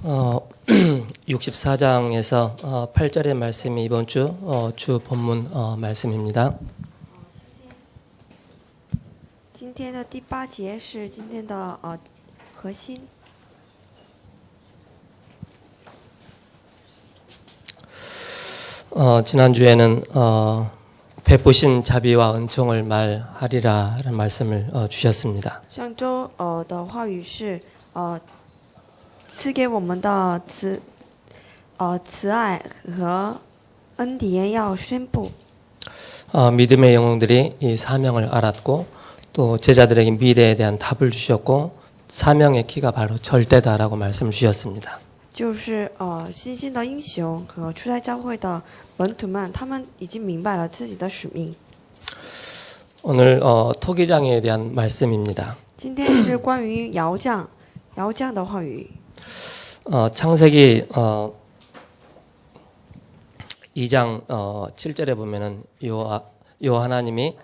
64장에서 8절의 말씀이 이번 주 본문 말씀입니다. 今天的第8节是今天的核心。 지난주에는 베푸신 자비와 은총을 말하리라라는 말씀을 주셨습니다. 上周的话语是赐给我们的慈爱和恩典要宣布。 믿음의 영웅들이 이 사명을 알았고 또 제자들에게 미래에 대한 답을 주셨고 사명의 키가 바로 절대다라고 말씀을 주셨습니다. 就是新兴的英雄和初代教会的门徒们，他们已经明白了自己的使命。 오늘 토기장에 대한 말씀입니다. 今天是关于窑匠的话语。 창세기 2장 7절에 보면은 요 하나님이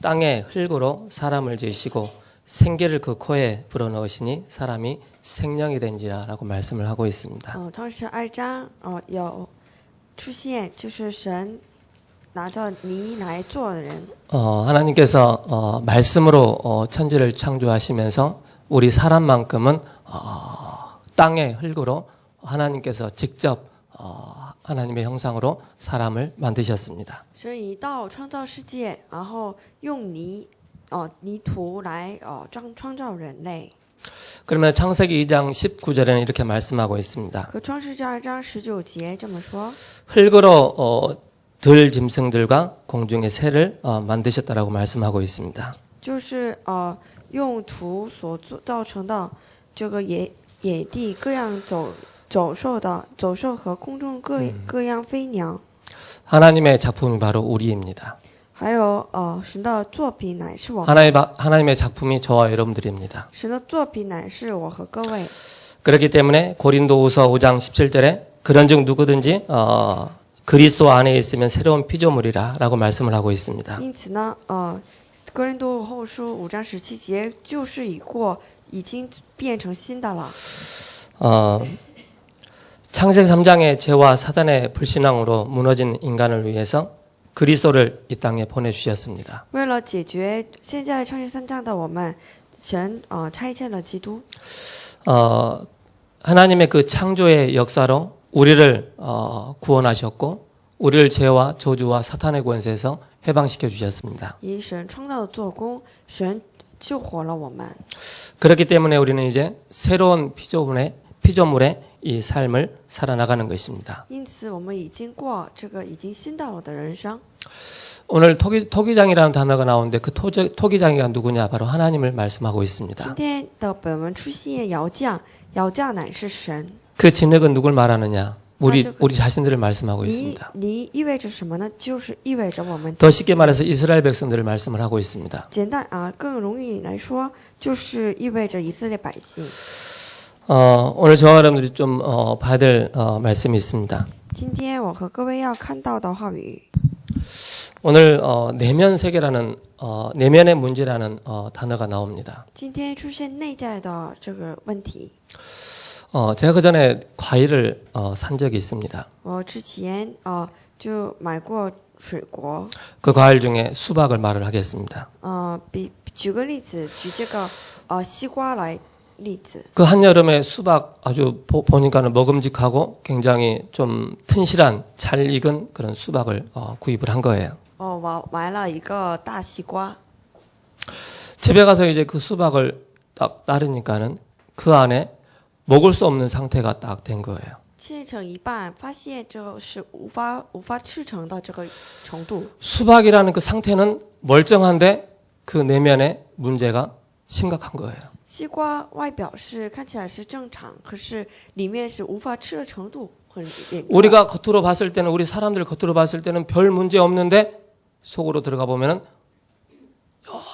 땅의 흙으로 사람을 지으시고 생기를 그 코에 불어넣으시니 사람이 생명이 된지라라고 말씀을 하고 있습니다. 创世2章有出现，就是神拿着泥来做人。 하나님께서 말씀으로 천지를 창조하시면서 우리 사람만큼은 땅의 흙으로 하나님께서 직접 하나님의 형상으로 사람을 만드셨습니다. 神以道创造世界，然后用泥土来创造人类。 그러면 창세기 2장 19절에는 이렇게 말씀하고 있습니다. 可创世纪2章19节这么说： 흙으로 들 짐승들과 공중의 새를 만드셨다라고 말씀하고 있습니다. 就是用土所造成的这个野地各样走兽和空中各样飞鸟。 하나님의 작품이 바로 우리입니다. 还有神的作品乃是我， 하나님의 작품이 저와 여러분들입니다. 神的作品乃是我和各位。 그렇기 때문에 고린도후서 5장 17절에 그런즉 누구든지 그리스도 안에 있으면 새로운 피조물이라라고 말씀을 하고 있습니다. 因此呢，哥林多后书5章17节就是已经变成新的了。 창세기 3장의 죄와 사단의 불신앙으로 무너진 인간을 위해서 그리스도를 이 땅에 보내주셨습니다. 为了解决现在创世3章的我们，神差遣了基督。 하나님의 그 창조의 역사로 우리를 구원하셨고 우리를 죄와 저주와 사탄의 권세에서 해방시켜 주셨습니다. 以神创造的做工，神救活了我们。 그렇기 때문에 우리는 이제 새로운 피조물의 이 삶을 살아나가는 것입니다. 因此，我们已经过这个已经新到了的人生。 오늘 토기장이라는 단어가 나오는데 그 토기장이가 누구냐? 바로 하나님을 말씀하고 있습니다. 今天的本文出现窑匠乃是神。 그 진흙은 누굴 말하느냐? 우리 자신들을 말씀하고 있습니다. 泥意味着什么呢？就是意味着我们。 더 쉽게 말해서 이스라엘 백성들을 말씀을 하고 있습니다. 简单更容易来说，就是意味着以色列百姓。 오늘 저와 여러분들이 좀 봐야 될 말씀이 있습니다. 今天我和各位要看到的话语， 오늘 내면 세계라는 내면의 문제라는 단어가 나옵니다. 今天出现内在的这个问题。 제가 그 전에 과일을 산 적이 있습니다. 我之前就买过水果。 그 과일 중에 수박을 말을 하겠습니다. 举个例子，举这个西瓜来例子。 그 한여름에 수박 아주 보니까는 먹음직하고 굉장히 좀 튼실한 잘 익은 그런 수박을 구입을 한 거예요. 我买了一个大西瓜。 집에 가서 이제 그 수박을 딱 따르니까는 그 안에 먹을 수 없는 상태가 딱 된 거예요. 切成一半，发现这是无法吃成的这个程度。 수박이라는 그 상태는 멀쩡한데 그 내면에 문제가 심각한 거예요. 西瓜外表看起来是正常，可是里面是无法吃的程度很严重。 우리가 겉으로 봤을 때는 우리 사람들 겉으로 봤을 때는 별 문제 없는데 속으로 들어가 보면은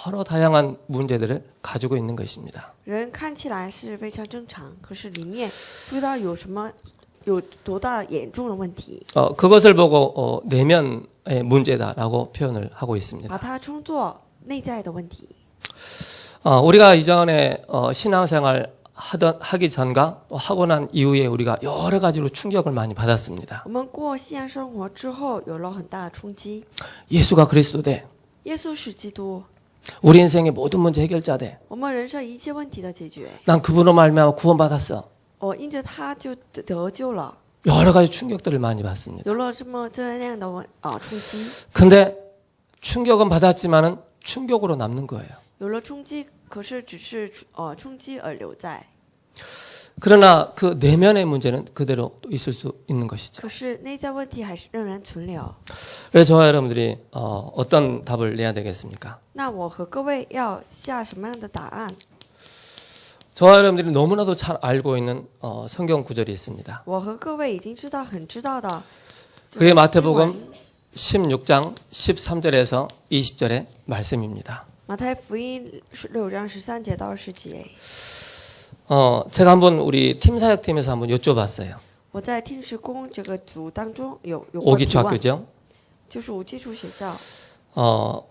여러 다양한 문제들을 가지고 있는 것입니다. 人看起来是非常正常，可是里面不知道有多大严重的问题。 그것을 보고 내면의 문제다라고 표현을 하고 있습니다. 把它称作内在的问题。 우리가 이전에 신앙생활 하기 전과 또 하고 난 이후에 우리가 여러 가지로 충격을 많이 받았습니다. 我们过信仰生活之后有了很大的冲击。 예수가 그리스도 돼. 耶稣是基督， 우리 인생의 모든 문제 해결자 돼. 我们人生一切问题的解决。 난 그분으로 말미암아 구원받았어. 我因着他就得救了， 여러 가지 충격들을 많이 받습니다. 有了这样的冲击， 근데 충격은 받았지만은 충격으로 남는 거예요. 有了冲击，可是只是冲击而留在， 그러나 그 내면의 문제는 그대로 또 있을 수 있는 것이죠. 可是内在问题还是仍然存留。 그래서 저와 여러분들이 어떤 답을 내야 되겠습니까? 那我和各位要下什么样的答案？ 저와 여러분들이 너무나도 잘 알고 있는 성경 구절이 있습니다. 我和各位已经很知道的， 그게 마태복음 16장 13절에서 20절의 말씀입니다. 马太福音6章13节到20节。 제가 한번 우리 팀 사역팀에서 한번 여쭤봤어요. 我在听时工这个组当中有过提 오기초 问， 학교죠. 就是无基础学校。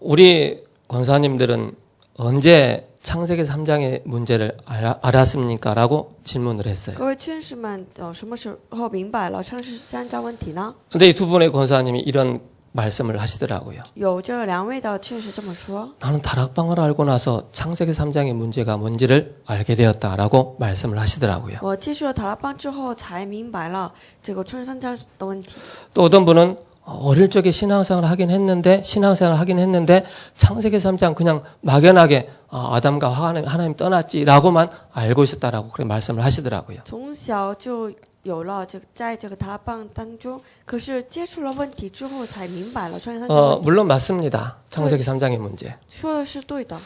우리 권사님들은 언제 창세기 3장의 문제를 알았습니까? 라고 질문을 했어요. 各位劝士们，什么时候明白了创世3章问题呢？ 근데 이 두 분의 권사님이 이런 말씀을 하시더라고요. 有这2位的劝士这么说： 나는 다락방을 알고 나서 창세기 3장의 문제가 뭔지를 알게 되었다라고 말씀을 하시더라고요. 我接触了塔拉邦之后，才明白了这个创世3章的问题。 또 어떤 분은 어릴 적에 신앙생활을 하긴 했는데 창세기 3장 그냥 막연하게 아담과 하나님 떠났지라고만 알고 있었다라고 그렇게 말씀을 하시더라고요. 从小就有了在这个塔拉邦当中，可是接触了问题之后，才明白了创世3章问题。 물론 맞습니다. 창세기 3장의 문제. 说的是对的，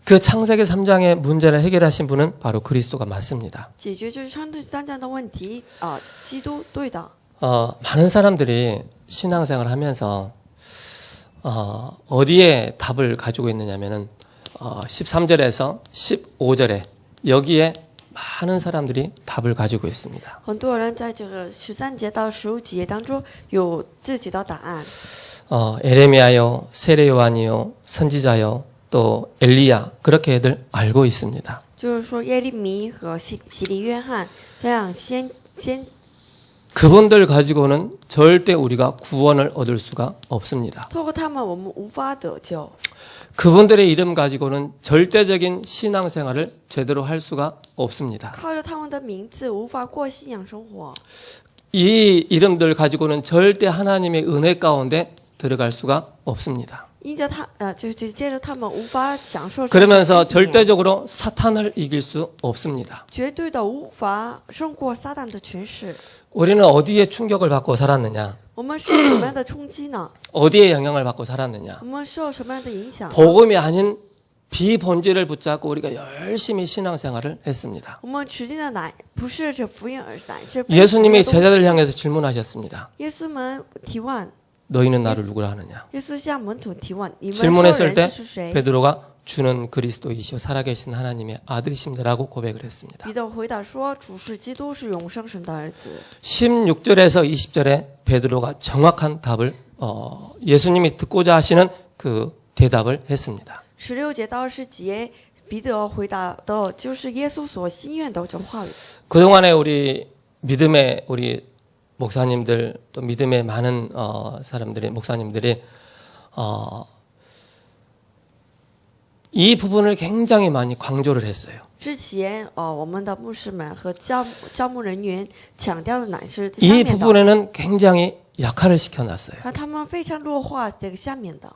그 창세기 3장의 문제를 해결하신 분은 바로 그리스도가 맞습니다. 解决就是创世3章的问题基督对的。 많은 사람들이 신앙생활을 하면서 어디에 답을 가지고 있느냐면은 13절에서 15절에 여기에 많은 사람들이 답을 가지고 있습니다. 很多人在这个13节到15节当中有自己的答案。 에레미야요, 세례요한이요, 선지자요, 또 엘리야 그렇게들 알고 있습니다. 就是说耶利米和洗礼约翰这样先 그분들 가지고는 절대 우리가 구원을 얻을 수가 없습니다. 透过他们，我们无法得救。 그분들의 이름 가지고는 절대적인 신앙생활을 제대로 할 수가 없습니다. 靠着他们的名字，无法过信仰生活。 이 이름들 가지고는 절대 하나님의 은혜 가운데 들어갈 수가 없습니다. 因着就接着他们无法享受。 그러면서 절대적으로 사탄을 이길 수 없습니다. 绝对的无法胜过撒旦的权势。 우리는 어디에 충격을 받고 살았느냐? 我们受什么样的冲击呢？ 어디에 영향을 받고 살았느냐? 我们受什么样的影响？ 복음이 아닌 비본질을 붙잡고 우리가 열심히 신앙생활을 했습니다. 我们持定的不是这福音，而乃是 예수님이 제자들 향해서 질문하셨습니다. 耶稣们提问， 너희는 나를 누구라 하느냐? 耶稣向门徒提问：你们说 질문했을 人 때 是谁？ 베드로가 주는 그리스도이시오 살아계신 하나님의 아들이십니다라고 고백을 했습니다. 彼得回答说：主是基督，是永生神的儿子。 16절에서 20절에 베드로가 정확한 답을 예수님이 듣고자 하시는 그 대답을 했습니다. 16节到20节，彼得回答的就是耶稣所心愿的这话语。 그동안에 우리 믿음의 우리 목사님들 또 믿음의 많은 사람들이 목사님들이 이 부분을 굉장히 많이 강조를 했어요. 之前我们的牧师们和教牧人员强调的乃是下 이 面的， 부분에는 굉장히 약화를 시켜놨어요. 那他们非常弱化这个下面的，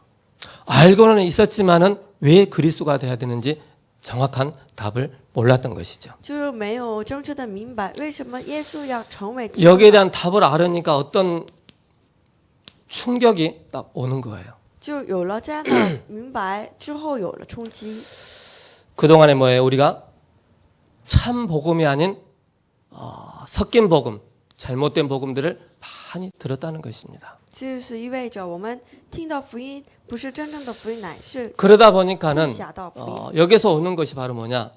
알고는 있었지만은 왜 그리스도가 돼야 되는지 정확한 답을 몰랐던 것이죠. 就是没有正确的明白为什么耶稣要成为基督 여기에 대한 답을 알으니까 어떤 충격이 딱 오는 거예요. 就有了这样的明白之后，有了冲击。 그동안에 뭐예요? 우리가 참 복음이 아닌 섞인 복음, 잘못된 복음들을 많이 들었다는 것입니다. 就是意味着我们听到福音不是真正的福音，乃是 그러다 보니까는 混淆到福音。 여기서 오는 것이 바로 뭐냐?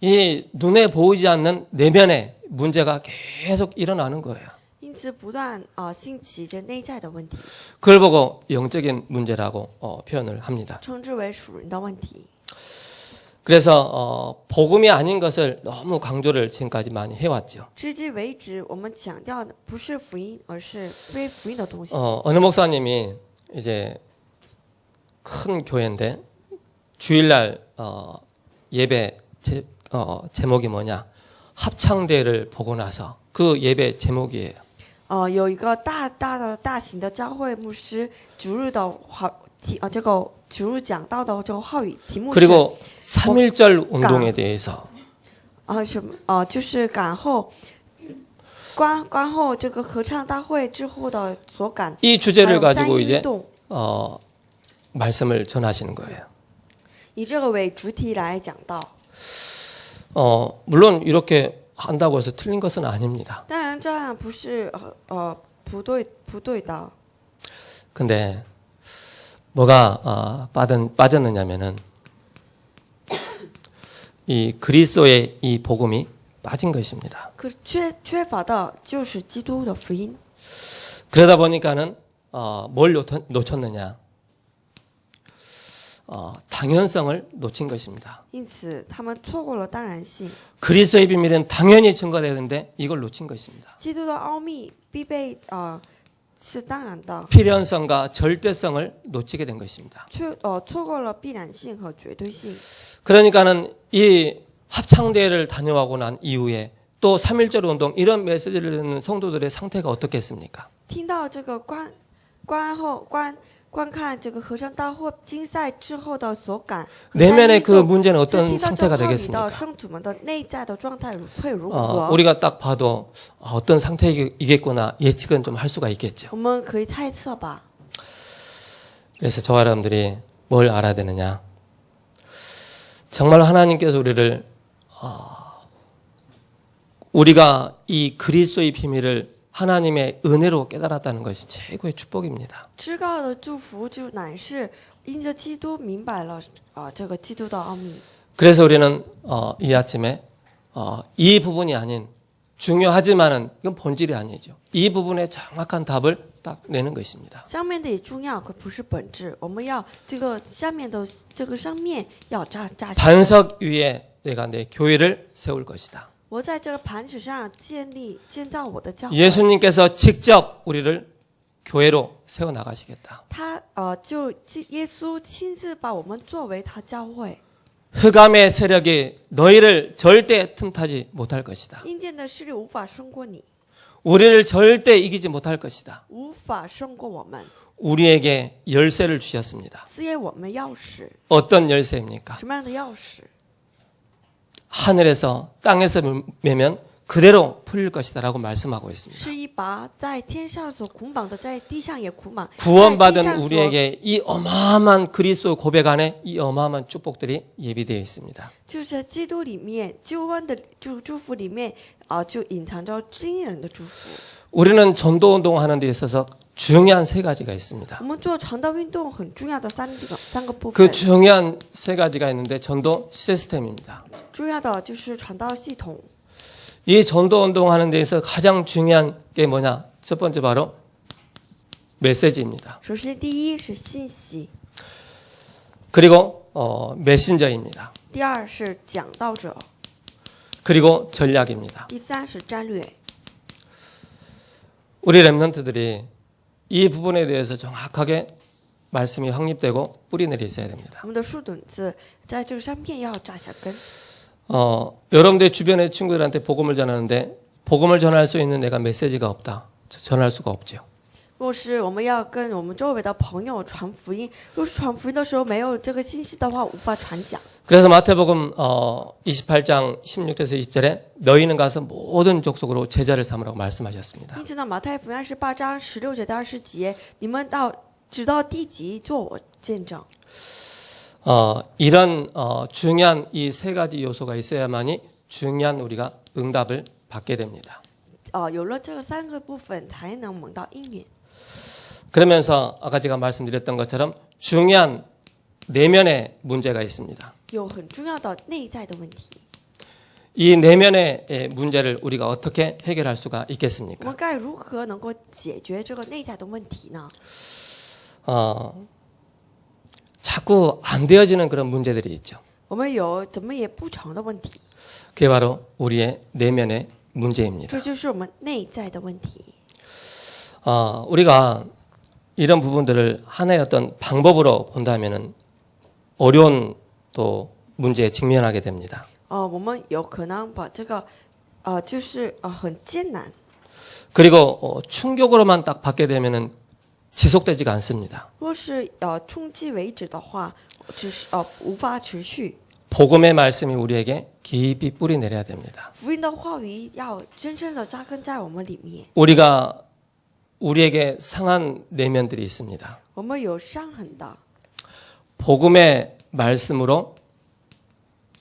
이 눈에 보이지 않는 내면의 문제가 계속 일어나는 거예요. 因此不断兴起这内在的问题， 그걸 보고 영적인 문제라고 표현을 합니다. 称之为属灵的问题。 그래서 복음이 아닌 것을 너무 강조를 지금까지 많이 해왔죠. 至今为止，我们强调的不是福音，而是非福音的东西。 어느 목사님이 이제 큰 교회인데 주일날 예배 제목이 뭐냐? 합창대를 보고 나서 그 예배 제목이에요. 有一个大型的教会牧师主日的这个主日讲到的这个话语题目是 그리고 3.1절 운동에 대해서 就是感后观后这个合唱大会之后的所感， 이 주제를 还有 가지고 3.1 이제 运动， 말씀을 전하시는 거예요. 以这个为主体来讲到。 물론 이렇게 한다고 해서 틀린 것은 아닙니다. 当然这样不是不对的。 근데 뭐가 빠졌느냐면은 이 그리스도의 이 복음이 빠진 것입니다. 可是缺乏的就是基督的福音。 그러다 보니까는 뭘 놓쳤느냐? 당연성을 놓친 것입니다. 因此他们错过了当然性。 그리스도의 비밀은 당연히 증거되는데 이걸 놓친 것입니다. 基督的奥秘必备是当然的， 필연성과 절대성을 놓치게 된 것입니다. 错过了必然性和绝对性。 그러니까는 이 합창대회를 다녀오고 난 이후에 또 3.1절 운동 이런 메시지를 듣는 성도들의 상태가 어떻겠습니까? 听到这个观看这个合唱大会竞赛之后的所感， 내면의 그 문제는 就 어떤 听到这 상태가 话语的 되겠습니까? 圣徒们的内在的状态会如何？ 우리가 딱 봐도 어떤 상태이겠구나 예측은 좀 할 수가 있겠죠. 我们可以猜测吧。 그래서 저와 여러분들이 뭘 알아야 되느냐? 정말 하나님께서 우리가 이 그리스도의 비밀을 하나님의 은혜로 깨달았다는 것이 최고의 축복입니다. 至高的祝福就乃是因着基督明白了这个基督的奥秘。 그래서 우리는 이 아침에 이 부분이 아닌 중요하지만은 이건 본질이 아니죠. 이 부분에 정확한 답을 딱 내는 것입니다. 上面的也重要，可不是本质。我们要这个下面的这个上面要扎下。 반석 위에 내가 내 교회를 세울 것이다. 我在这个磐石上建造我的教会。 예수님께서 직접 우리를 교회로 세워 나가시겠다. 耶稣亲自把我们作为他教会。 흑암의 세력이 너희를 절대 틈타지 못할 것이다. 阴间的势力无法胜过你， 우리를 절대 이기지 못할 것이다. 无法胜过我们。 우리에게 열쇠를 주셨습니다. 赐给我们钥匙， 어떤 열쇠입니까? 什么样的钥匙？ 하늘에서 땅에서 매면 그대로 풀릴 것이다라고 말씀하고 있습니다. 是一把在天上所捆绑的，在地上也捆绑。 구원받은 우리에게 이 어마어마한 그리스도 고백 안에 이 어마어마한 축복들이 예비되어 있습니다. 就是基督里面救恩的祝福里面就隐藏着惊人的祝福。 우리는 전도 운동하는 데 있어서 중요한 세 가지가 있습니다. 我们做传道运动很重要的三个部分， 그 중요한 세 가지가 있는데 전도 시스템입니다. 重要的就是传道系统。 이 전도 운동하는 데 있어서 가장 중요한 게 뭐냐? 첫 번째 바로 메시지입니다. 首先，第一是信息， 그리고 메신저입니다. 第二是讲道者， 그리고 전략입니다. 第三是战略。 우리 렘넌트들이 이 부분에 대해서 정확하게 말씀이 확립되고 뿌리 내려 있어야 됩니다. 我们的树墩子在这个上面要扎下根。 여러분들 주변의 친구들한테 복음을 전하는데 복음을 전할 수 있는 내가 메시지가 없다. 전할 수가 없죠. 若是我们要跟我们周围的朋友传福音，若是传福音的时候没有这个信息的话，无法传讲。 그래서 마태복음 28장 16절에서 20절에 너희는 가서 모든 족속으로 제자를 삼으라고 말씀하셨습니다. 因此呢，马太福音18章16节到20节，你们直到地极做我见证。 이런 중요한 이 세 가지 요소가 있어야만이 중요한 우리가 응답을 받게 됩니다. 有了这三个部分，才能蒙到应允。 그러면서 아까 제가 말씀드렸던 것처럼 중요한 내면의 문제가 있습니다. 有很重要的内在的问题， 이 내면의 문제를 우리가 어떻게 해결할 수가 我 있겠습니까? 们该如何能够解决这个内在的问题呢？ 자꾸 안 되어지는 그런 문제들이 있죠. 我们有怎么也不成的问题， 그게 바로 우리의 내면의 문제입니다. 这就是我们内在的问题。 우리가 이런 부분들을 하나의 어떤 방법으로 본다면은 어려운 또 문제에 직면하게 됩니다. 我们有可能把这个就是很艰难， 그리고 충격으로만 딱 받게 되면은 지속되지가 않습니다. 若是冲击为止的话，只是无法持续。 복음의 말씀이 우리에게 깊이 뿌리 내려야 됩니다. 福音的话语要真正的扎根在我们里面。 우리에게 상한 내면들이 있습니다. 我们有伤痕的， 복음의 말씀으로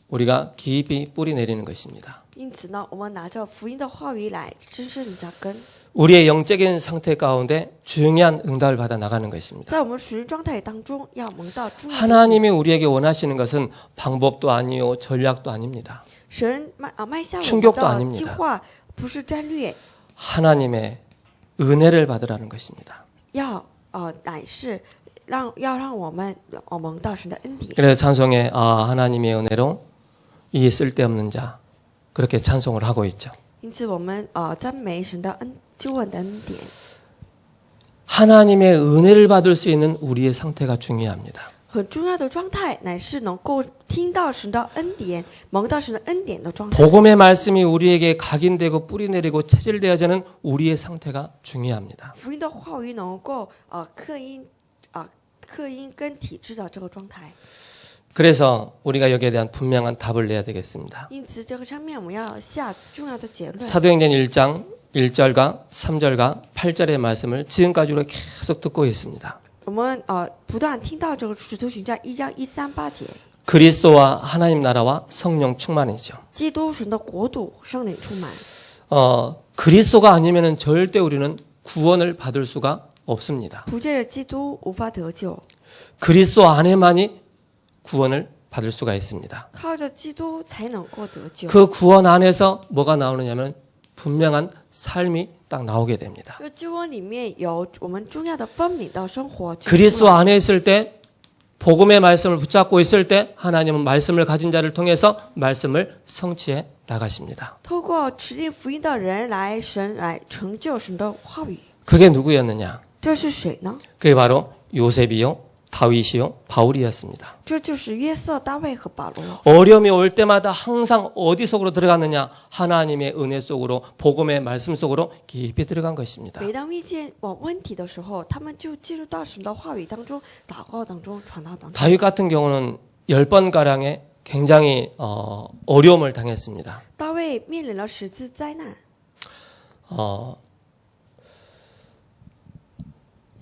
우리가 깊이 뿌리 내리는 것입니다. 因此呢，我们拿着福音的话语来真正的扎根， 우리의 영적인 상태 가운데 중요한 응답을 받아 나가는 것입니다. 在我们属灵状态当中要蒙到主。 하나님이 우리에게 원하시는 것은 방법도 아니요 전략도 아닙니다. 神迈向我们 충격도 的 아닙니다. 计划不是战略， 하나님의 은혜를 받으라는 것입니다. 乃是要让我们蒙到神的恩典。 그래서 찬송에 하나님의 은혜로 이 쓸데없는 자 그렇게 찬송을 하고 있죠. 因此我们赞美神的救恩的恩典。 하나님의 은혜를 받을 수 있는 우리의 상태가 중요합니다. 很重要的状态乃是能够听到神的恩典，蒙到神的恩典的状态。 복음의 말씀이 우리에게 각인되고 뿌리 내리고 체질되어지는 우리의 상태가 중요합니다. 福音的话语能够刻印跟体制的这个状态。 그래서 우리가 여기에 대한 분명한 답을 내야 되겠습니다. 因此这个上面我们要下重要的结论。 사도행전 1장 1절과 3절과 8절의 말씀을 지금까지 우리가 계속 듣고 있습니다. 我们不断听到这个使徒行传1章138节， 그리스도와 하나님 나라와 성령 충만이죠. 基督神的国度，圣灵充满。 그리스도가 아니면은 절대 우리는 구원을 받을 수가 없습니다. 不借着基督无法得救， 그리스도 안에만이 구원을 받을 수가 있습니다. 靠着基督才能够得救。 그 구원 안에서 뭐가 나오느냐면 분명한 삶이 딱 나오게 됩니다. 这救恩里面有我们重要的分明的生活。 그리스도 안에 있을 때 복음의 말씀을 붙잡고 있을 때 하나님은 말씀을 가진 자를 통해서 말씀을 성취해 나가십니다. 透过持定福音的人神来成就神的话语。 그게 누구였느냐? 这是谁呢？ 그게 바로 요셉이요, 다윗이요, 바울이었습니다. 这就是约瑟、大卫和保罗。 어려움이 올 때마다 항상 어디 속으로 들어갔느냐? 하나님의 은혜 속으로, 복음의 말씀 속으로 깊이 들어간 것입니다. 每当遇见问题的时候，他们就进入到神的话语当中、祷告当中、传道当中。 다윗 같은 경우는 10번가량의 굉장히 어려움을 당했습니다. 大卫面临了10次灾难，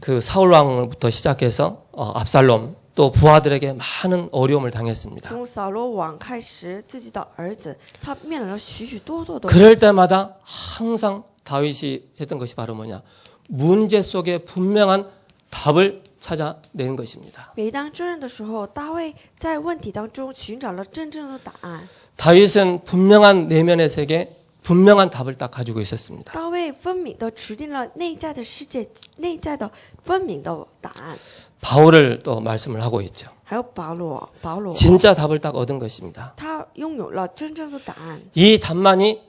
그 사울왕부터 시작해서 압살롬 또 부하들에게 많은 어려움을 당했습니다. 从扫罗王开始，自己的儿子他面临了许许多多的。 그럴 때마다 항상 다윗이 했던 것이 바로 뭐냐? 문제 속에 분명한 답을 찾아내는 것입니다. 每当这样的时候，大卫在问题当中寻找了真正的答案。 다윗은 분명한 내면의 세계, 분명한 답을 딱 가지고 있었습니다. 大卫分明的持定了内在的世界、内在的分明的答案。 바울을 또 말씀을 하고 있죠. 还有保罗， 진짜 답을 딱 얻은 것입니다. 他拥有了真正的答案。 이 답만이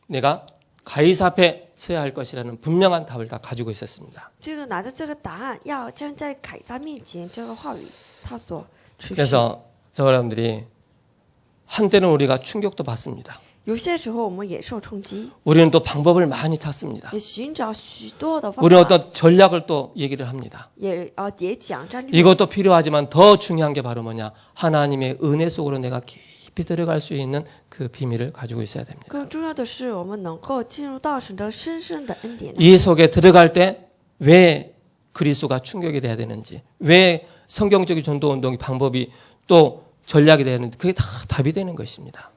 내가 가이사 앞에 서야 할 것이라는 분명한 답을 다 가지고 있었습니다. 这个拿着这个答案要站在凯撒面前，这个话语他所持续。 그래서 저 여러분들이 한때는 우리가 충격도 받습니다. 有些时候我们也受冲击， 우리는 또 방법을 많이 찾습니다. 也寻找许多的方 우리는 法， 어떤 전략을 또 얘기를 합니다. 也讲战略。 이것도 필요하지만 더 중요한 게 바로 뭐냐? 하나님의 은혜 속으로 내가 깊이 들어갈 수 있는 그 비밀을 가지고 있어야 됩니다. 更重要的是，我们能够进入到神的深深的恩典。 이 속에 들어갈 때 왜 그리스도가 충격이 돼야 되는지, 왜 성경적인 전도 운동의 방법이 또 전략이 돼야 되는지 그게 다 답이 되는 것입니다.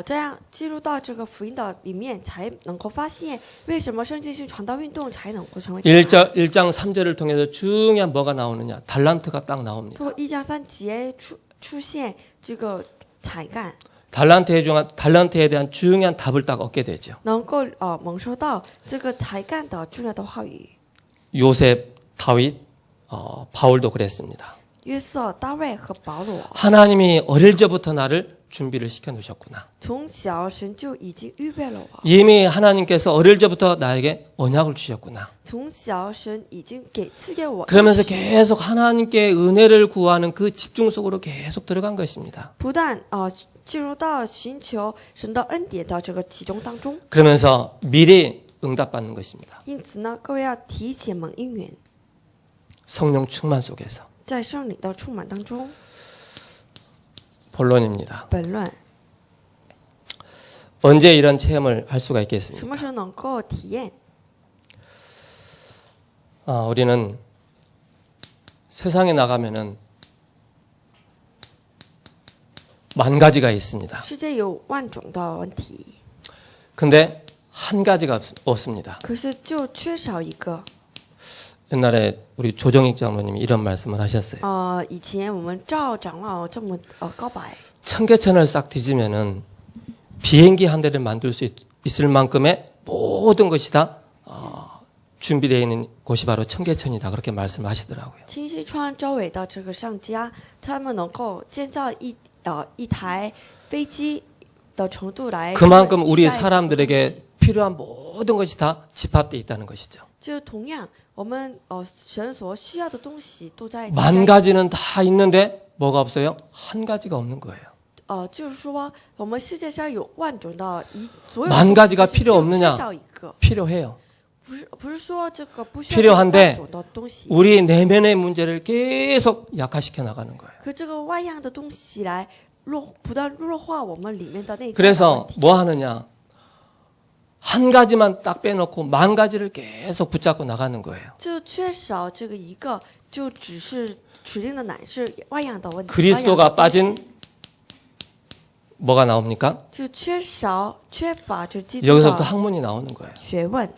这样进入到这个福音的里面，才能够发现为什么圣经性传道运动才能够成为答案。 1장 3절을 통해서 중요한 뭐가 나오느냐? 달란트가 딱 나옵니다. 通过1章3节出现这个才干， 달란트에 대한 중요한 답을 딱 얻게 되죠. 能够蒙受到这个才干的重要的话语。 요셉, 다윗, 바울도 그랬습니다. 约瑟、大卫和保罗， 하나님이 어릴 적부터 나를 준비를 시켜 놓으셨구나. 从小神就已经预备了我， 이미 하나님께서 어릴 적부터 나에게 언약을 주셨구나. 从小神已经赐给我， 그러면서 계속 하나님께 은혜를 구하는 그 집중 속으로 계속 들어간 것입니다. 不但进入到寻求神的恩典的这个其中当中， 그러면서 미리 응답받는 것입니다. 因此呢，各位要提前蒙应允， 성령 충만 속에서. 在圣灵的充满当中。 본론입니다. 本论 언제 이런 체험을 할 수가 什 있겠습니까? 么时候能够体验？ 우리는 세상에 나가면은 만 가지가 있습니다. 世界有万种的问题， 근데 한 가지가 없습니다. 可是就缺少一个。 옛날에 우리 조정익 장로님이 이런 말씀을 하셨어요. 以前我们赵长老这么告白， 청계천을 싹 뒤지면은 비행기 한 대를 만들 수 있을 만큼의 모든 것이 다 준비되어 있는 곳이 바로 청계천이다. 그렇게 말씀을 하시더라고요. 清溪川周围的这个上家，他们能够建造一台飞机的程度来， 그만큼 우리 사람들에게 필요한 모든 것이 다 집합되어 있다는 것이죠. 就同样，我们神所需要的东西都在。 만 가지는 다 있는데 뭐가 없어요? 한 가지가 없는 거예요. 就是说，我们世界上有万种的所有 만 가지가 필요 없느냐? 缺少一个， 필요해요. 不是说这个不需要 필요한데 万种的东西， 우리 내면의 문제를 계속 약화시켜 나가는 거예요. 可这个外样的东西来不断弱化我们里面的内在的问 그래서 题。 뭐 하느냐? 한 가지만 딱 빼놓고 만 가지를 계속 붙잡고 나가는 거예요. 就缺少这个一个，就只是指定的乃是外样的问题。 그리스도가 빠진 뭐가 나옵니까? 就缺乏这基督 여기서부터 的 학문이 나오는 거예요. 学问，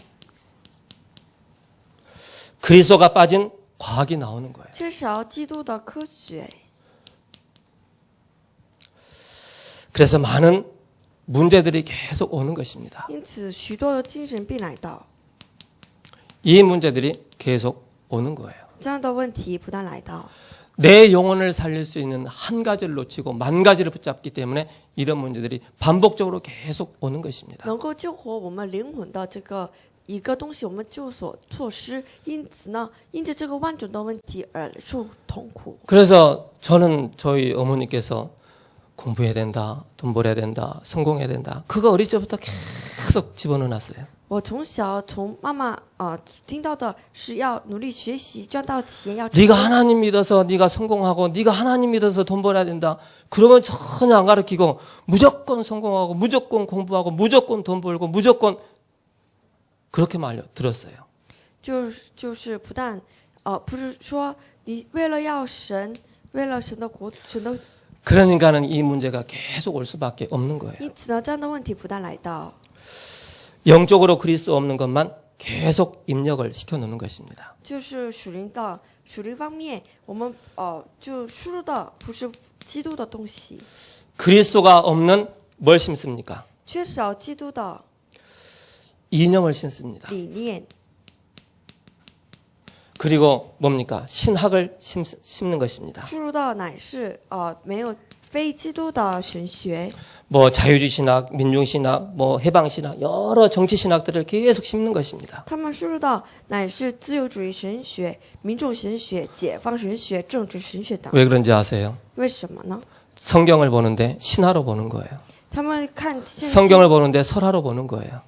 그리스도가 빠진 과학이 나오는 거예요. 缺少基督的科学， 그래서 많은 문제들이 계속 오는 것입니다. 因此许多的精神病来到， 이 문제들이 계속 오는 거예요. 这样的问题不断来到， 내 영혼을 살릴 수 있는 한 가지를 놓치고 만 가지를 붙잡기 때문에 이런 문제들이 반복적으로 계속 오는 것입니다. 能够救活我们灵魂的这个一个东西，我们就所错失，因此呢，因着这个万种的问题而受痛苦。 그래서 저는 저희 어머니께서 공부해야 된다, 돈 벌어야 된다, 성공해야 된다. 그거 어릴 적부터 계속 집어넣어놨어요. 我从小从妈妈听到的是要努力学习，赚到钱，要 네가 하나님 믿어서 네가 성공하고 네가 하나님 믿어서 돈 벌어야 된다. 그러면 전혀 안 가르치고 무조건 성공하고 무조건 공부하고 무조건 돈 벌고 무조건 그렇게 들었어요. 就是不但不是说你为了要神，为了神的国，神的， 그러니까는 이 문제가 계속 올 수밖에 없는 거예요. 因此呢，这样的问题不但来到， 영적으로 그리스도 없는 것만 계속 입력을 시켜놓는 것입니다. 就是属灵方面，我们就输入的不是基督的东西， 그리스도가 없는 뭘 심습니까? 缺少基督的 이념을 심습니다. 理念， 그리고 뭡니까? 신학을 심는 것입니다. 输入的乃是没有非基督的神学， 뭐 자유주의 신학, 민중 신학, 뭐 해방 신학, 여러 정치 신학들을 계속 심는 것입니다. 他们输入的乃是自由主义神学、民主神学、解放神学、政治神学等。 왜 그런지 아세요? 为什么呢？ 성경을 보는데 신화로 보는 거예요. 他们看圣经 성경을 보는데 설화로 보는 거예요.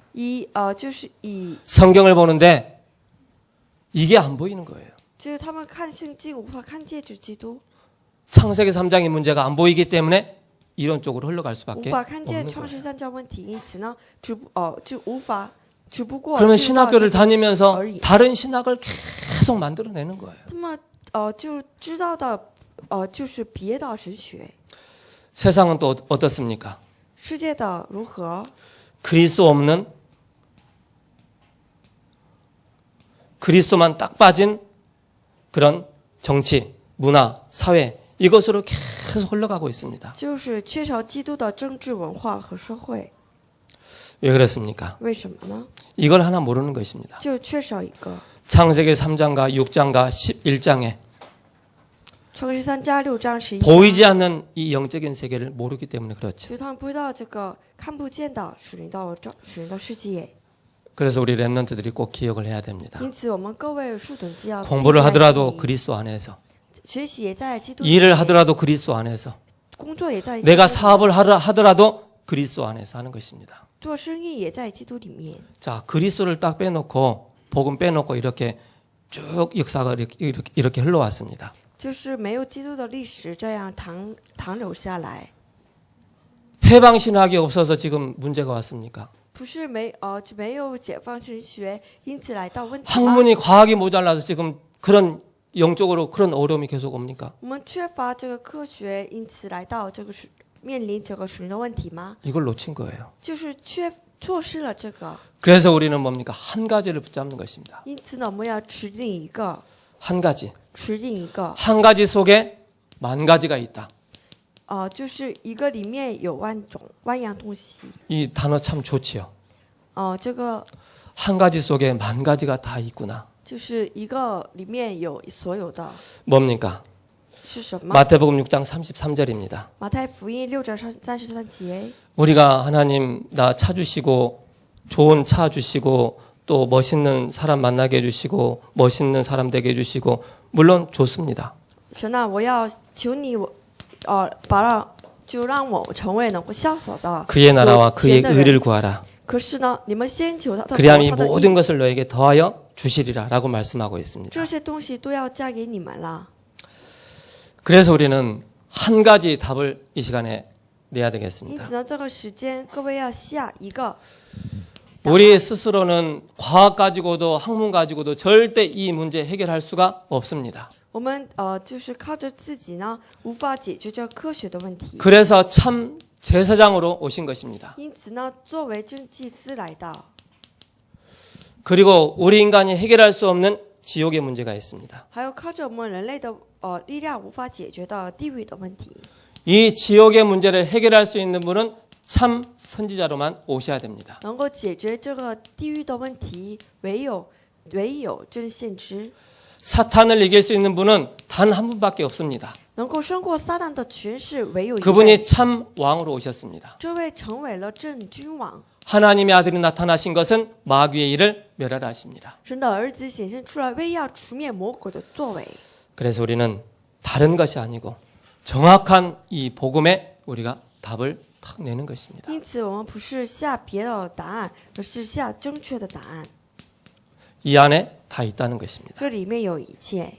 就是以 성경을 보는데 이게 안 보이는 거예요. 就是他们看圣经无法看见这基督， 창세기 3장의 문제가 안 보이기 때문에 이런 쪽으로 흘러갈 无 수밖에 法看见 없는 创世 거예요. 三章问题，因此呢，就无法，只不过 그러면 知道 신학교를 这个 다니면서 而已。 다른 신학을 계속 만들어내는 거예요. 他们就知道的就是别的神学， 세상은 또 어떻습니까? 世界的如何？ 그리스도 없는 그리스도만 딱 빠진 그런 정치, 문화, 사회 이것으로 계속 흘러가고 있습니다. 就是缺少基督的政治文化和社会， 왜 그렇습니까? 为什么呢？ 이걸 하나 모르는 것입니다. 就缺少一个 창세기 3장과 6장과 11장에 创世三章6章11 보이지 않는 이 영적인 세계를 모르기 때문에 就 그렇죠. 是他们不知道这个看不见的属灵的世界， 그래서 우리 랩런트들이 꼭 기억을 해야 됩니다. 因此我们各位树等基要 공부를 记在 하더라도 心里 그리스도 안에서, 学习也在基督里 일을 面， 하더라도 그리스도 안에서, 工作也在基督 내가 里面， 사업을 하더라도 그리스도 안에서 하는 것입니다. 做生意也在基督里面。 자, 그리스도를 딱 빼놓고 복음 빼놓고 이렇게 쭉 역사가 이렇게 흘러왔습니다. 就是没有基督的历史这样长留下来， 해방 신학이 없어서 지금 문제가 왔습니까? 不是就没有解放神学，因此来到问题吗？ 학문이 과학이 모자라서 지금 그런 영적으로 그런 어려움이 계속 옵니까? 我们缺乏这个科学，因此来到这个面临这个属灵的问题吗？ 이걸 놓친 거예요. 就是错失了这个， 그래서 우리는 뭡니까? 한 가지를 붙잡는 것입니다. 因此呢，我们要持定一个， 한 가지. 持定一个， 한 가지 속에 만 가지가 있다. 就是一个里面有万样东西， 이 단어 참 좋지요. 这个 한 가지 속에 만 가지가 다 있구나. 就是一个里面有所有的 뭡니까? 是什么？ 마태복음 6장 33절입니다. 马太福音6章33节， 우리가 하나님 나 차 주시고 좋은 차 주시고 또 멋있는 사람 만나게 해주시고 멋있는 사람 되게 해주시고 물론 좋습니다. 神啊，我要求你，就让我成为能够潇洒的 그의 나라와 有 그의 钱的人。 의를 구하라. 可是呢，你们先求他的国， 그리하면 이 他的义， 모든 것을 너에게 더하여 주시리라 라고 말씀하고 있습니다. 这些东西都要嫁给你们了。 그래서 우리는 한 가지 답을 이 시간에 내야 因 되겠습니다. 此呢，这个时间各位要下一个， 우리 스스로는 과학 가지고도 학문 가지고도 절대 이 문제 해결할 수가 없습니다. 我们就是靠着自己呢，无法解决这科学的问题。 그래서 참 제사장으로 오신 것입니다. 因此呢，作为真祭司来到， 그리고 우리 인간이 해결할 수 없는 지옥의 문제가 있습니다. 还有靠着我们人类的力量无法解决的地狱的问题。 이 지옥의 문제를 해결할 수 있는 분은 참 선지자로만 오셔야 됩니다. 能够解决这个地狱的问题，唯有真先知。 사탄을 이길 수 있는 분은 단 한 분밖에 없습니다. 能够胜过撒旦的权势，唯有一位。 그분이 참 왕으로 오셨습니다. 这位成为了真君王， 하나님의 아들이 나타나신 것은 마귀의 일을 멸하라 하십니다. 神的儿子显现出来，为要除灭魔鬼的作为。 그래서 우리는 다른 것이 아니고 정확한 이 복음에 우리가 답을 탁 내는 것입니다. 因此，我们不是下别的答案，而是下正确的答案。 이 안에 다 있다는 것입니다. 这里面有一切，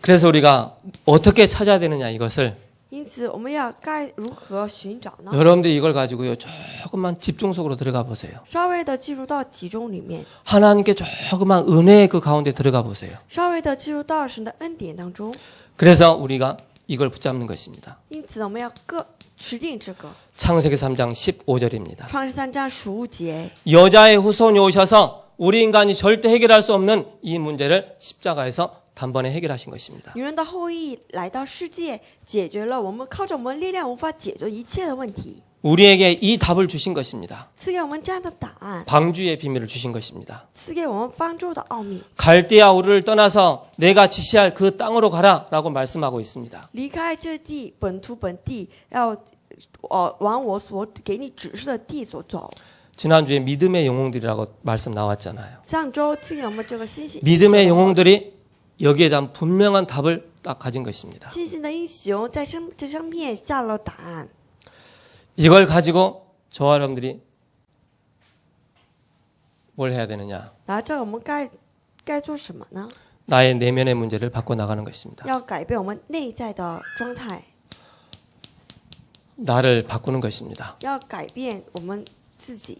그래서 우리가 어떻게 찾아야 되느냐 이것을 因此我们该如何寻找呢？ 여러분들이 이걸 가지고요 조금만 집중 속으로 들어가 보세요. 稍微的进入到集中里面， 하나님께 조금만 은혜의 그 가운데 들어가 보세요. 稍微的进入到神的恩典当中。 그래서 우리가 이걸 붙잡는 것입니다. 因此，我们要各持定这个。 창세기 3장 15절입니다. 创世3章15节， 여자의 후손이 오셔서 우리 인간이 절대 해결할 수 없는 이 문제를 십자가에서 단번에 해결하신 것입니다. 女人的后裔来到世界，解决了我们靠着我们力量无法解决一切的问题， 우리에게 이 답을 주신 것입니다. 赐给我们这样的答案， 방주의 비밀을 주신 것입니다. 赐给我们方舟的奥秘。 갈대아 우르를 떠나서 내가 지시할 그 땅으로 가라라고 말씀하고 있습니다. 离开这地，本地，要往我所给你指示的地所走。 지난주에 믿음의 영웅들이라고 말씀 나왔잖아요. 上周赐给我们这个信心， 믿음의 영웅들이 여기에 대한 분명한 답을 딱 가진 것입니다. 信心的英雄在这上面下了答案。 이걸 가지고 저와 여러분들이 뭘 해야 되느냐? 拿着我们该做什么呢？ 나의 내면의 문제를 바꿔 나가는 것입니다. 要改变我们内在的状态， 나를 바꾸는 것입니다. 要改变我们自己。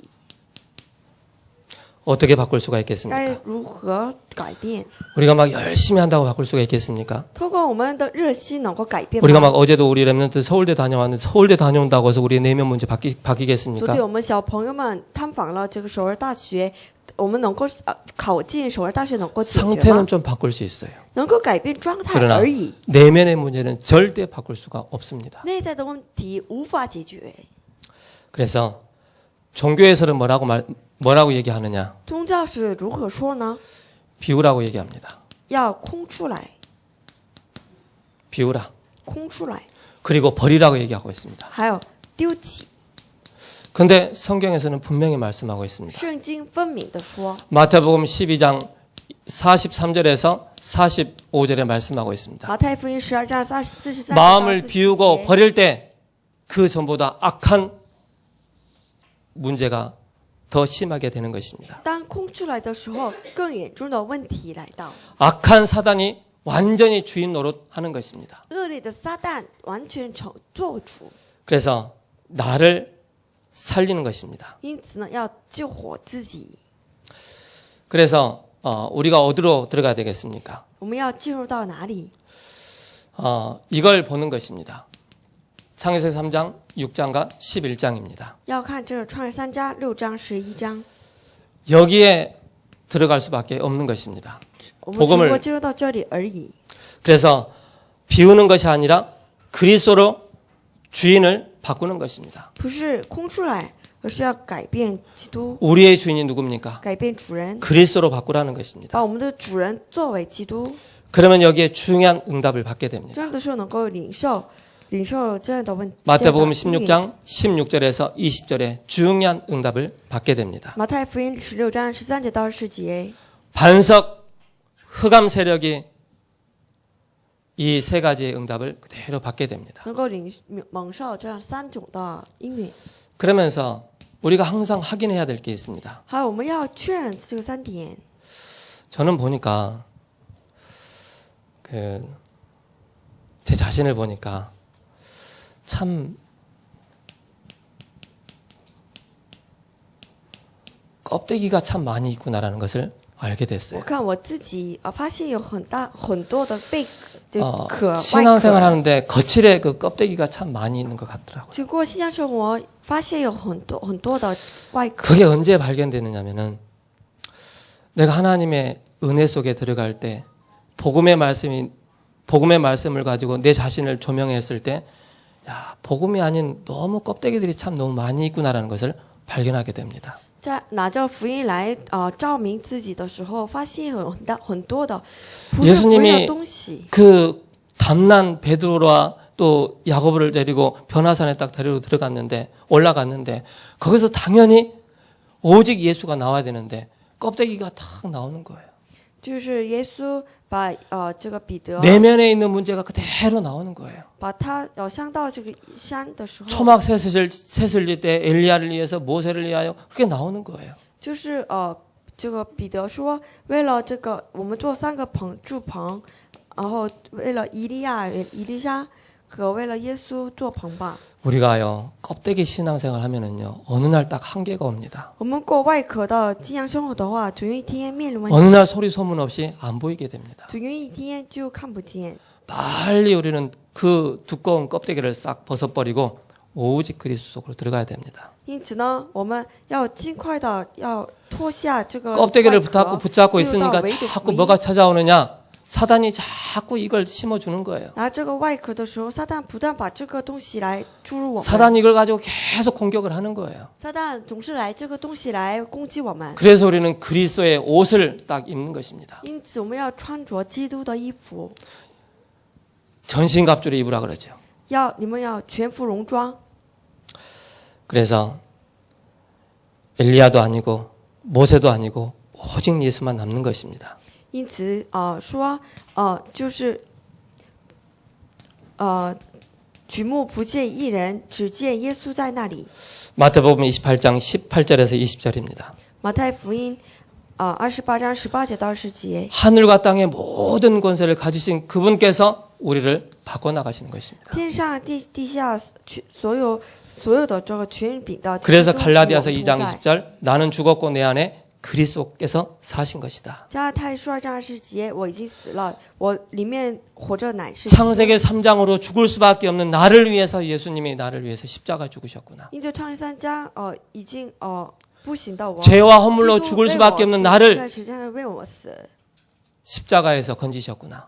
어떻게 바꿀 수가 该 있겠습니까? 如何改变？ 우리가 막 열심히 한다고 바꿀 수가 있겠습니까? 通过我们的热心能够改变 우리가 吗？ 막 어제도 우리 랩런트 서울대 다녀왔는데 서울대 다녀온다고 해서 우리의 내면 문제 昨 바뀌겠습니까? 天我们小朋友们探访了这个首尔大学，我们能够考进首尔大学能够解决吗 상태는 ？좀 바꿀 수 있어요. 能够改变状态 그러나 而已， 내면의 문제는 절대 바꿀 수가 없습니다. 内在的问题无法解决。 그래서 종교에서는 뭐라고 얘기하느냐? 宗教是如何说呢？ 비우라고 얘기합니다. 要空出来， 비우라. 空出来， 그리고 버리라고 얘기하고 있습니다. 还有丢弃。 근데 성경에서는 분명히 말씀하고 있습니다. 圣经分明的说， 마태복음 12장 43절에서 45절에 말씀하고 있습니다. 马太福音12章43 마음을 비우고 버릴 때 그 전보다 악한 문제가 더 심하게 되는 것입니다. 当空出来的时候，更严重的问题来到， 악한 사단이 완전히 주인 노릇하는 것입니다. 恶劣的撒旦完全做主， 그래서 나를 살리는 것입니다. 因此呢，要救活自己。 그래서 우리가 어디로 들어가야 되겠습니까? 我们要进入到哪里？ 이걸 보는 것입니다. 창세기 3장 6장과 11장입니다. 要看这个创世3章、6章、11章， 여기에 들어갈 수밖에 없는 것입니다. 我们只不 복음을 过进入到这里而已。 그래서 비우는 것이 아니라 그리스도로 주인을 바꾸는 것입니다. 不是空出来，而是要改变基督， 우리의 주인이 누굽니까? 改变主人， 그리스도로 바꾸라는 것입니다. 把我们的主人作为基督， 그러면 여기에 중요한 응답을 받게 这 됩니다. 样的时候能够领受这样的问题。 마태복음 这样的应允 16장 16절에서 20절에 중요한 응답을 받게 됩니다. 马太福音16章13节到14节， 반석 흑암 세력이 이 세 가지의 응답을 그대로 받게 됩니다. 能够蒙受这样3种的应允。 그러면서 우리가 항상 확인해야 될 게 있습니다. 还有我们要确认这个3点。 저는 보니까 제 자신을 보니까 참 껍데기가 참 많이 있구나라는 것을 알게 我 됐어요. 看我自己发现有很多的贝壳外 신앙생활 壳。 하는데 거칠에 그 껍데기가 참 많이 있는 것 같더라고요. 经过信仰生活，发现有很多的外壳。 그게 언제 발견되느냐면은 내가 하나님의 은혜 속에 들어갈 때 복음의 말씀을 가지고 내 자신을 조명했을 때 야, 복음이 아닌 너무 껍데기들이 참 너무 많이 있구나라는 것을 발견하게 됩니다. 在拿着福音来照明自己的时候，发现有很多的不是福音的东西。 그 담난 베드로와 또 야고보를 데리고 변화산에 딱 데리고 들어갔는데 올라갔는데 거기서 당연히 오직 예수가 나와야 되는데 껍데기가 탁 나오는 거예요. 就是耶稣把这个彼得 내면에 있는 문제가 그대로 나오는 거예요. 把他上到这个山的时候， 초막 셋을 질 때 엘리야를 위해서 모세를 위하여 그렇게 나오는 거예요. 就是这个彼得说，为了这个我们做3个柱棚，然后为了以利亚、以利沙和为了耶稣做棚吧。 우리가요 껍데기 신앙생활 하면은요 어느 날 딱 한계가 옵니다. 我们过外壳的信仰生活的话，总有一天面临问 어느 题， 날 소리 소문 없이 안 보이게 됩니다. 总有一天就看不见。 빨리 우리는 그 두꺼운 껍데기를 싹 벗어버리고 오직 그리스도 속으로 들어가야 됩니다. 因此呢，我们要尽快的要脱下这个 껍데기를 外壳 붙잡고 进入到 있으니까 唯独 자꾸 福音 뭐가 찾아오느냐? 사단이 자꾸 이걸 심어주는 거예요. 拿这个外壳的时候，撒旦不断把这个东西来注入我们。 사단이 이걸 가지고 계속 공격을 하는 거예요. 撒旦总是来这个东西来攻击我们， 그래서 우리는 그리스도의 옷을 딱 입는 것입니다. 因此我们要穿着基督的衣服， 전신갑주를 입으라 그러죠. 你们要全副戎装。 그래서 엘리야도 아니고 모세도 아니고 오직 예수만 남는 것입니다. 因此说就是举目不见一人，只见耶稣在那里。 마태복음 28장 18절에서 20절입니다. 马太福音28章18节到20节， 하늘과 땅의 모든 권세를 가지신 그분께서 우리를 바꿔나가시는 것입니다. 天上地下所有的这个权柄的。 그래서 갈라디아서 2장 20절 나는 죽었고 내 안에 그리스도께서 사신 것이다. 加拉太书2章20节，我已经死了，我里面活着乃是。 창세기 3장으로 죽을 수밖에 없는 나를 위해서 예수님이 나를 위해서 십자가 죽으셨구나. 因着创世3章已经不行的我， 죄와 허물로 죽을 수밖에 없는 나를 在十字架上为我死， 십자가에서 건지셨구나.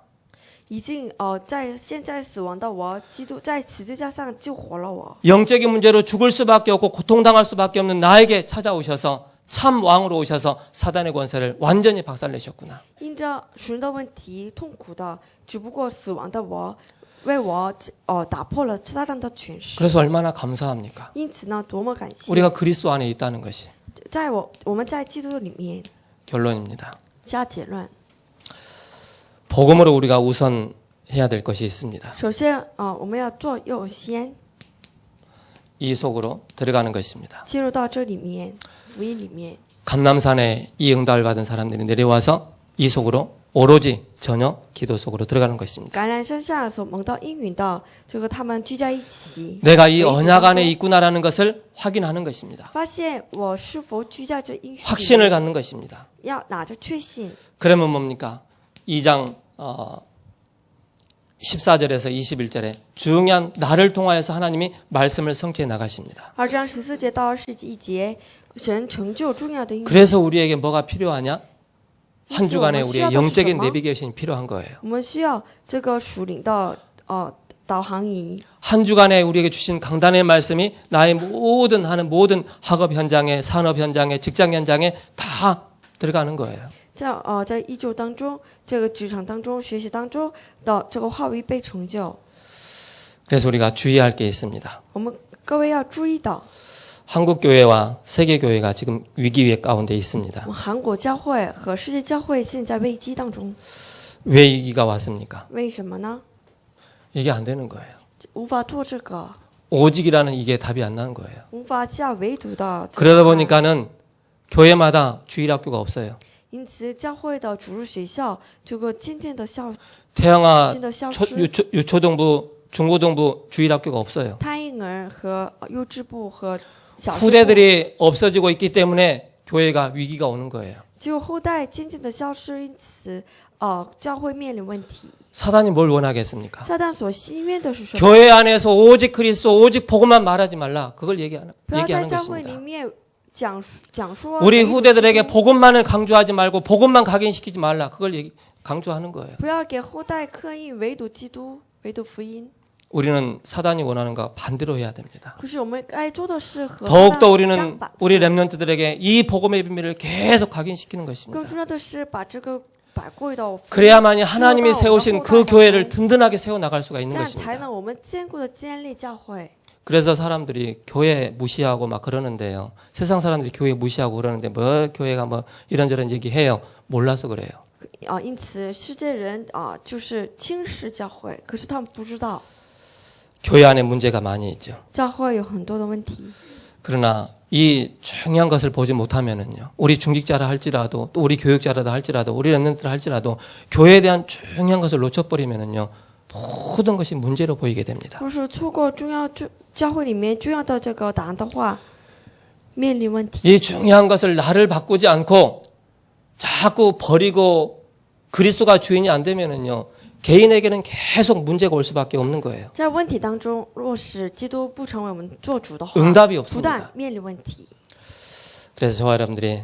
已经在现在死亡的我，基督在十字架上救活了我。 영적인 문제로 죽을 수밖에 없고 고통당할 수밖에 없는 나에게 찾아오셔서 참 왕으로 오셔서 사단의 권세를 완전히 박살내셨구나. 因着神的问题痛苦的，只不过死亡的我，为我打破了撒旦的权势。 그래서 얼마나 감사합니까? 因此呢，多么感谢！ 우리가 그리스도 안에 있다는 것이 我们在基督里面。 결론입니다. 下结论， 복음으로 우리가 우선 해야 될 것이 있습니다. 首先我们要做优先， 이 속으로 들어가는 것입니다. 进入到这里面，福音里面。 감람산에 이 응답을 받은 사람들이 내려와서 이 속으로 오로지 전혀 기도 속으로 들어가는 것입니다. 橄榄山上所蒙到应允的，这个他们聚在一起， 내가 이 언약 안에 있구나라는 것을 확인하는 것입니다. 发现我是否居在这应许里 확신을 面， 갖는 것입니다. 要拿着确信。 그러면 뭡니까? 2장 14절에서 21절에 중요한 나를 통하여서 하나님이 말씀을 성취해 나가십니다. 2章14节到21节，神成就重要的应许。 그래서 우리에게 뭐가 필요하냐? 한 주간에 우리의 영적인 내비게이션이 필요한 거예요. 我们需要这个属灵的导航仪。 한 주간에 우리에게 주신 강단의 말씀이 나의 모든 학업 현장에, 산업 현장에, 직장 현장에 다 들어가는 거예요. 在一周当中，这个职场当中、学习当中的这个话语被成就。 그래서 우리가 주의할 게 있습니다. 我们各位要注意的， 한국 교회와 세계 교회가 지금 위기 가운데 있습니다. 我们韩国教会和世界教会现在危机当中， 왜 위기가 왔습니까? 为什么呢？ 이게 안 되는 거예요. 无法做这个， 오직이라는 이게 답이 안 나는 거예요. 无法下唯独的。 그러다 보니까는 교회마다 주일학교가 없어요. 因此，教会的主日学校这个渐渐的消 태영아 渐的消失。 유초등부, 중고등부 주일학교가 없어요. 太婴儿和幼稚部和小学部， 후대들이 없어지고 있기 때문에 교회가 위기가 오는 거예요. 只有后代渐渐的消失，因此教会面临问题。 사단이 뭘 원하겠습니까? 撒旦所心愿的是什么？ 교회 안에서 오직 그리스도, 오직 복음만 말하지 말라. 그걸 不要 얘기하는 在教会里 것입니다. 面讲说 우리 唯独 후대들에게 基督 복음만을 강조하지 말고 복음만 각인시키지 말라. 그걸 강조하는 거예요. 不要给后代刻印唯独基督、唯独福音。 우리는 사단이 원하는 거 반대로 해야 됩니다. 可是我们该做的是和 더욱더 相 우리는 反。 우리 렘넌트들에게 이 복음의 비밀을 계속 각인시키는 更 것입니다. 重要的是把这个宝贵的福音 그래야만이 하나님이 知道我们 세우신 后 그 代 교회를 当中 든든하게 세워나갈 수가 这 있는 样才 것입니다. 能我们坚固的建立教会。 그래서 사람들이 교회 무시하고 막 그러는데요. 세상 사람들이 교회 무시하고 그러는데 뭐 교회가 뭐 이런저런 얘기해요. 몰라서 그래요. 因此世界人就是轻视教会，可是他们不知道 교회 안에 문제가 많이 있죠. 教会有很多的问题。 그러나 이 중요한 것을 보지 못하면은요. 우리 중직자라 할지라도 또 우리 교육자라도 할지라도 우리 렘넌트라 할지라도 교회에 대한 중요한 것을 놓쳐버리면은요. 모든 것이 문제로 보이게 됩니다. 若是错过教会里面重要的这个答案的话，面临问题。 이 중요한 것을 나를 바꾸지 않고 자꾸 버리고 그리스도가 주인이 안 되면은요. 개인에게는 계속 문제가 올 수밖에 없는 거예요. 在问题当中，若是基督不成为我们做主的话， 응답이 不 없습니다. 但面临问题。 그래서 저와 여러분들이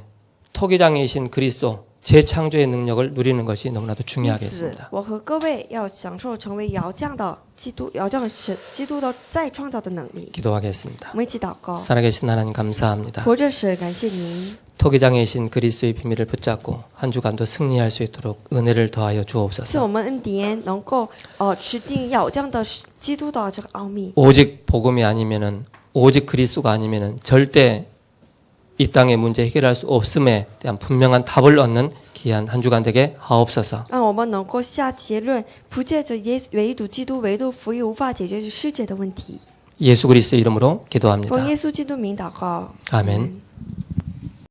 토기장이신 그리스도 재창조의 능력을 누리는 것이 너무나도 因此 중요하겠습니다. ，我和各位要享受成为窑匠的基督，窑匠神基督的再创造的能力。 기도하겠습니다. 我们一起祷告， 살아계신 하나님 감사합니다. 活着神，感谢您， 토기장이신 그리스도의 비밀을 붙잡고 한 주간도 승리할 수 있도록 은혜를 더하여 赐 주옵소서. 我们恩典，能够持定窑匠的基督的这个奥秘。 오직 복음이 아니면은 오직 그리스도가 아니면은 절대 이 땅의 문제 해결할 수 없음에 대한 분명한 답을 얻는 귀한 한 주간 되게 하옵소서. 让我们能够下结论，不借着唯独基督、唯独福音无法解决世界的问题。 예수 그리스도 이름으로 奉 기도합니다. 耶稣基督名祷告， 아멘.